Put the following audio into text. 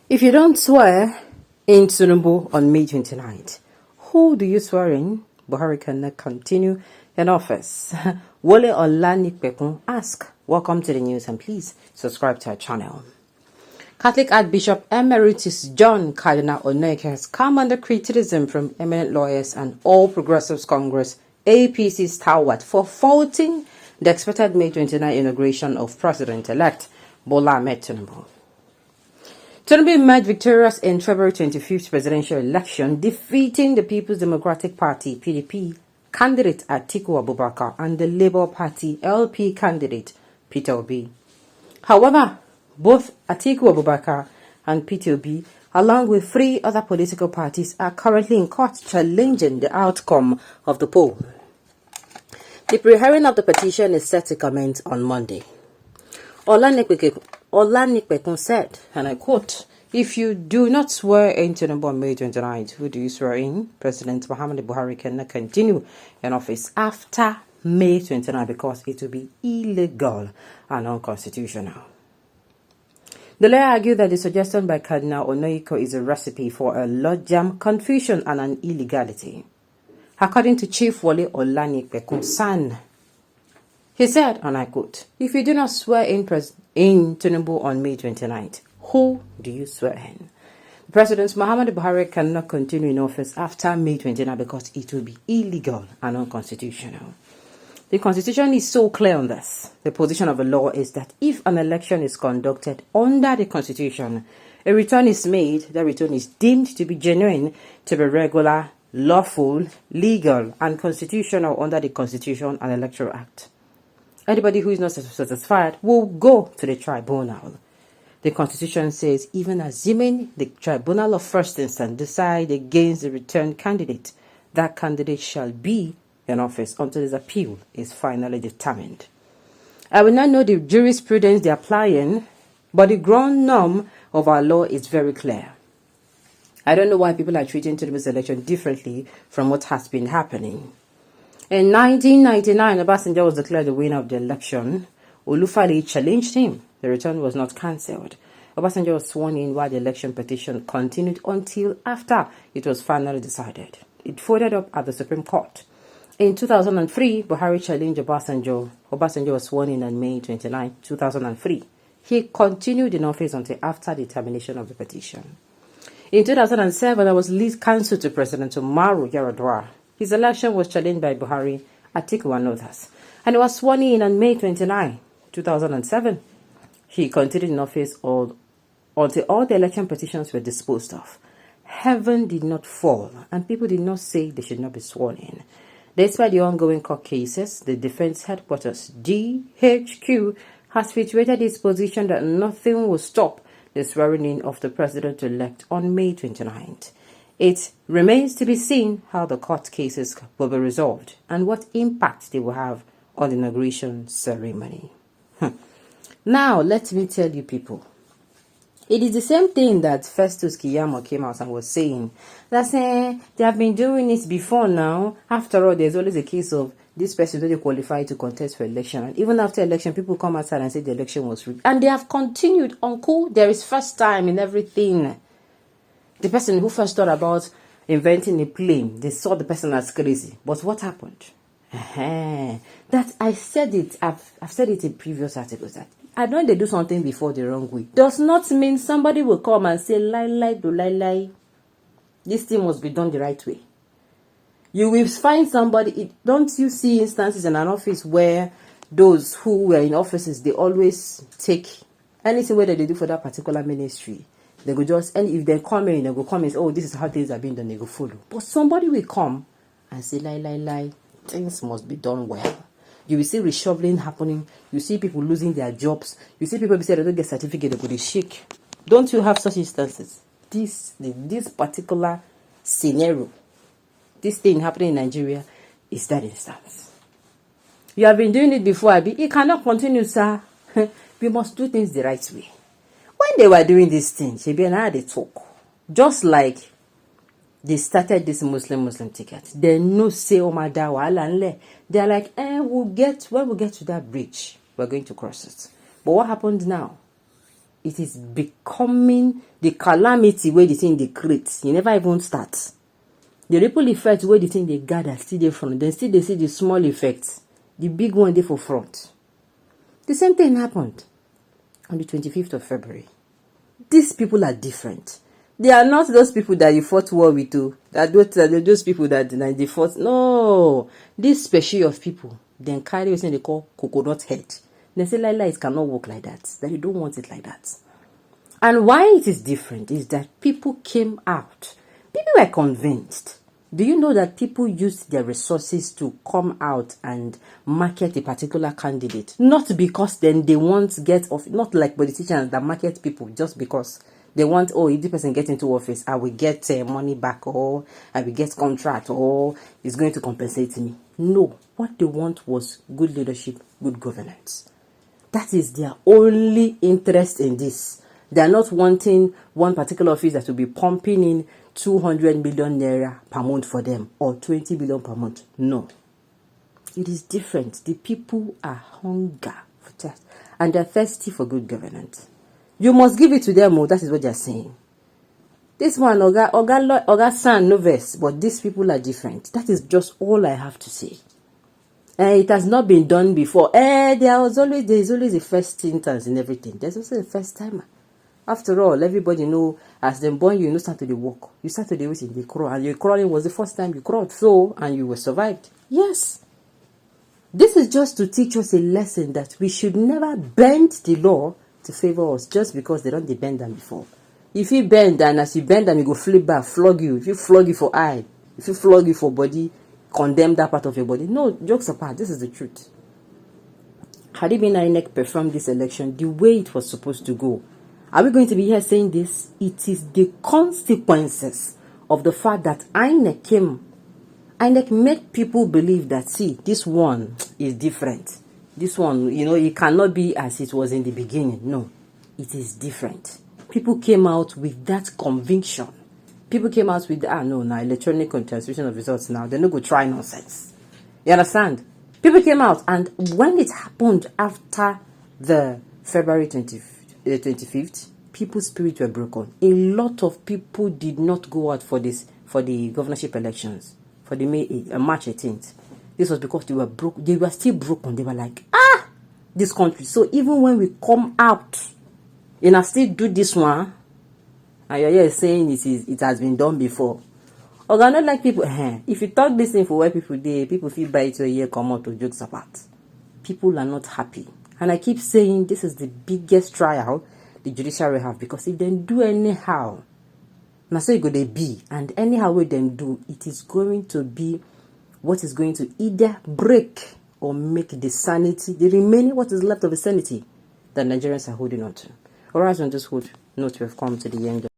If you don't swear in Tinubu on May 29th, who do you swear in? Buhari cannot continue in office. Wole Olanipekun ask. Welcome to the news and please subscribe to our channel. Catholic Archbishop Emeritus John Cardinal Oneke has come under criticism from eminent lawyers and All Progressives Congress APC stalwart for faulting the expected May 29 inauguration of President-elect Bola Ahmed Tinubu. Tinubu emerged victorious in February 25th presidential election, defeating the People's Democratic Party (PDP) candidate Atiku Abubakar and the Labour Party (LP) candidate Peter Obi. However, both Atiku Abubakar and Peter Obi, along with 3 other political parties, are currently in court challenging the outcome of the poll. The pre-hearing of the petition is set to commence on Monday. Olanipekun said, and I quote, "If you do not swear in Tinubu on May 29th, who do you swear in? President Muhammadu Buhari cannot continue in office after May 29 because it will be illegal and unconstitutional." The lawyer argued that the suggestion by Cardinal Oneke is a recipe for a logjam, confusion, and an illegality. According to Chief Wole Olanipekun's son, he said, and I quote, "If you do not swear in Tinubu on May 29th, who do you swear in? President Muhammadu Buhari cannot continue in office after May 29 because it will be illegal and unconstitutional." The Constitution is so clear on this. The position of the law is that if an election is conducted under the Constitution, a return is made, that return is deemed to be genuine, to be regular, lawful, legal, and constitutional under the Constitution and Electoral Act. Anybody who is not satisfied will go to the tribunal. The Constitution says, even assuming the tribunal of first instance decide against the returned candidate, that candidate shall be in office until his appeal is finally determined. I will not know the jurisprudence they are applying, but the ground norm of our law is very clear. I don't know why people are treating Tinubu's election differently from what has been happening. In 1999, Obasanjo was declared the winner of the election. Olufale challenged him. The return was not cancelled. Obasanjo was sworn in while the election petition continued until after it was finally decided. It folded up at the Supreme Court. In 2003, Buhari challenged Obasanjo. Obasanjo was sworn in on May 29, 2003. He continued in office until after the termination of the petition. In 2007, there was lead counsel to President Umaru Yar'Adua. His election was challenged by Buhari, Atiku and others, and he was sworn in on May 29, 2007. He continued in office until all the election petitions were disposed of. Heaven did not fall, and people did not say they should not be sworn in. Despite the ongoing court cases, the defense headquarters, DHQ, has reiterated its position that nothing will stop the swearing in of the president-elect on May 29th. It remains to be seen how the court cases will be resolved and what impact they will have on the inauguration ceremony. Now, let me tell you people, it is the same thing that Festus Keyamo came out and was saying. That they have been doing this before now. After all, there's always a case of this person don't qualify to contest for election. And even after election, people come outside and say the election was rigged. And they have continued. Uncle, there is first time in everything. The person who first thought about inventing a plane, they saw the person as crazy. But what happened? That I said it. I've said it in previous articles that I know they do something before the wrong way. Does not mean somebody will come and say lie. This thing must be done the right way. You will find somebody. Don't you see instances in an office where those who were in offices, they always take anything whether they do for that particular ministry. They go just, and if they come in, they go come and say, oh, this is how things are being done, they go follow. But somebody will come and say, lie. Things must be done well. You will see reshuffling happening. You see people losing their jobs. You see people say they don't get certificate, they go to shake. Don't you have such instances? This particular scenario, this thing happening in Nigeria is that instance. You have been doing it before, it cannot continue, sir. We must do things the right way. When they were doing these things, they talk. Just like they started this Muslim ticket. They no say they're like, when we get to that bridge, we're going to cross it. But what happened now? it is becoming the calamity where the thing they create. You never even start. The ripple effect where the thing they gather still there front. Then still they see the small effects. The big one there for front. The same thing happened on the 25th of February. These people are different. They are not those people that you fought war with, too. Those people that they fought. No. This species of people, then carry what they call coconut head. They say, it cannot work like that. That you don't want it like that. And why it is different is that people came out. People were convinced. Do you know that people used their resources to come out and market a particular candidate? Not because then they want to get off, not like politicians that market people just because they want, if the person gets into office, I will get money back, or I will get contract, or it's going to compensate me. No, what they want was good leadership, good governance. That is their only interest in this. They are not wanting one particular office that will be pumping in 200 million naira per month for them or 20 billion per month. No. It is different. The people are hunger for that and they're thirsty for good governance. You must give it to them. That is what they're saying. This one, Oga San, no verse, but these people are different. That is just all I have to say. It has not been done before. There is always a first instance in everything. There's also a first timer. After all, everybody know as them born you start to the walk. You start to the wait in the crawl, and your crawling was the first time you crawled, and you were survived. Yes. This is just to teach us a lesson that we should never bend the law to favor us just because they don't bend them before. If you bend and as you bend them, you go flip back, flog you. If you flog you for eye, if you flog you for body, condemn that part of your body. No, jokes apart, this is the truth. Had it been INEC performed this election the way it was supposed to go, are we going to be here saying this? It is the consequences of the fact that INEC made people believe that, see, this one is different. This one, it cannot be as it was in the beginning. No, it is different. People came out with that conviction. People came out with, electronic transmission of results now. They're not going to try nonsense. You understand? People came out, and when it happened after the February 25th, people's spirits were broken. A lot of people did not go out for the governorship elections, for the March 18th. This was because they were broke. They were still broken. They were like, this country. So even when we come out, I still do this one, and you're here saying it has been done before. Or not like people. If you talk this thing for where people feel by it to a year come out to jokes apart. People are not happy. And I keep saying this is the biggest trial the judiciary have, because if they do anyhow, now so they be, and anyhow what they do, it is going to be what is going to either break or make the sanity, the remaining what is left of the sanity that Nigerians are holding on to. Alright, on this note, we have come to the end of